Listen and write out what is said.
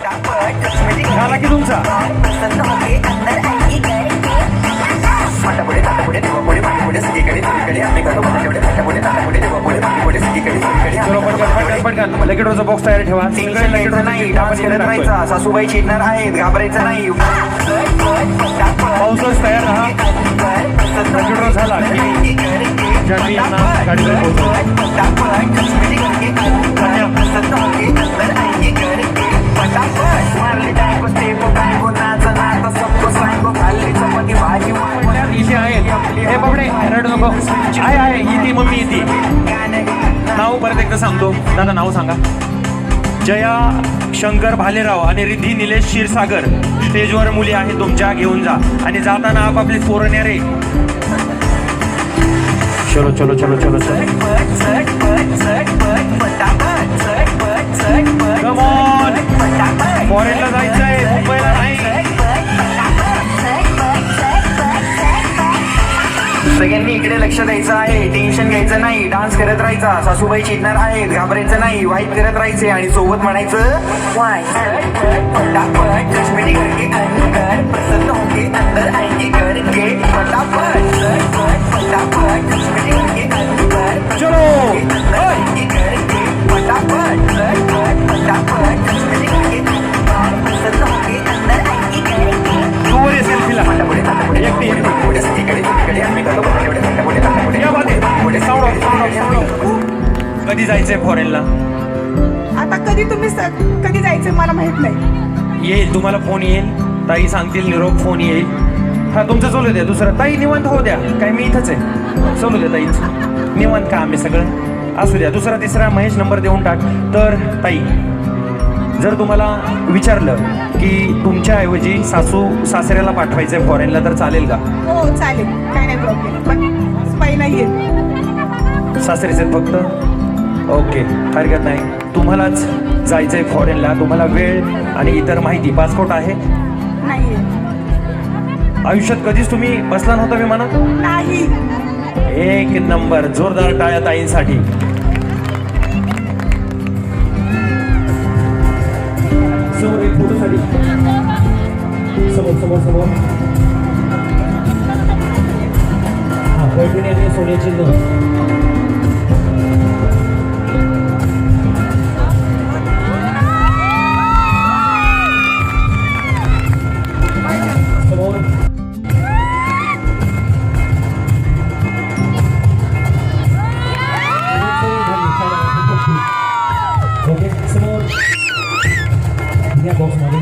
झाला की तुमचा चलो पटकन लकी ड्रॉचा बॉक्स तयार ठेवा. नाही डान्स करत राहायचा. सासूबाई चिडणार आहेत, घाबरायचं नाही. पाऊसच तयार राहा. लकी ड्रॉ झाला की ज्यांनी यांना गाडीवर इथे आहेत. हे बाबडे रडू नको. आहे इथे मम्मी इथे. नाव परत एकदा सांगतो. दादा नाव सांगा. जया शंकर भालेराव आणि रिद्धी निलेश क्षीरसागर. स्टेजवर मुली आहेत तुमच्या, घेऊन जा आणि जाताना आपापली पोरं रे. चलो चलो चलो चलो कम ऑन. फॉरेनला जायचंय, मुंबईला नाही. सगळ्यांनी इकडे लक्ष द्यायचं आहे. टेन्शन घ्यायचं नाही. डान्स करत राहायचा. सासूबाई चिडणार आहेत, घाबरायचं नाही. वाईट करत राहायचे आणि सोबत म्हणायचं वाय फटाफट कश्मीरी करके अंदर प्रसन्न होके अंदर आएंगे करके फटाफट फटाफट कश्मीरी करके अंदर चलो करके फटाफट फटाफट कश्मीरी करके अंदर प्रसन्न होके अंदर आएंगे करके तू वर ये सेल्फीला. एकटी या बाते. कधी जायचंय फॉरेनला? आता कधी कधी जायचं मला माहित नाही. येईल तुम्हाला फोन येईल. ताई सांगतील निरोप फोन येईल. हा तुमचं चालू द्या. दुसरं ताई निवांत होऊ द्या. काय मी इथंच आहे. चालू द्या ताईच निवांत काम आहे सगळं असू द्या. दुसरा तिसरा महेश नंबर देऊन टाक. तर ताई जर तुम्हाला विचारलं की तुमच्याऐवजी सासू सासऱ्याला पाठवायचंय फॉरेनला तर चालेल का? हो चालेल, काय नाही प्रॉब्लेम. पण स्पाई नाही येत. सासरेच आहेत फक्त. ओके हरकत नाही. तुम्हालाच जायचंय फॉरेनला. तुम्हाला वेळ आणि इतर माहिती पासपोर्ट आहे? नाही आयुष्यात कधीच तुम्ही बसला नव्हता विमानात? नाही. एक नंबर. जोरदार टाळ्या ताईंसाठी. समोर एक फोटोसाठी. समोर समोर समोर. हा पैठणी सोन्याची नोंद. ओके समोर या बॉक्समध्ये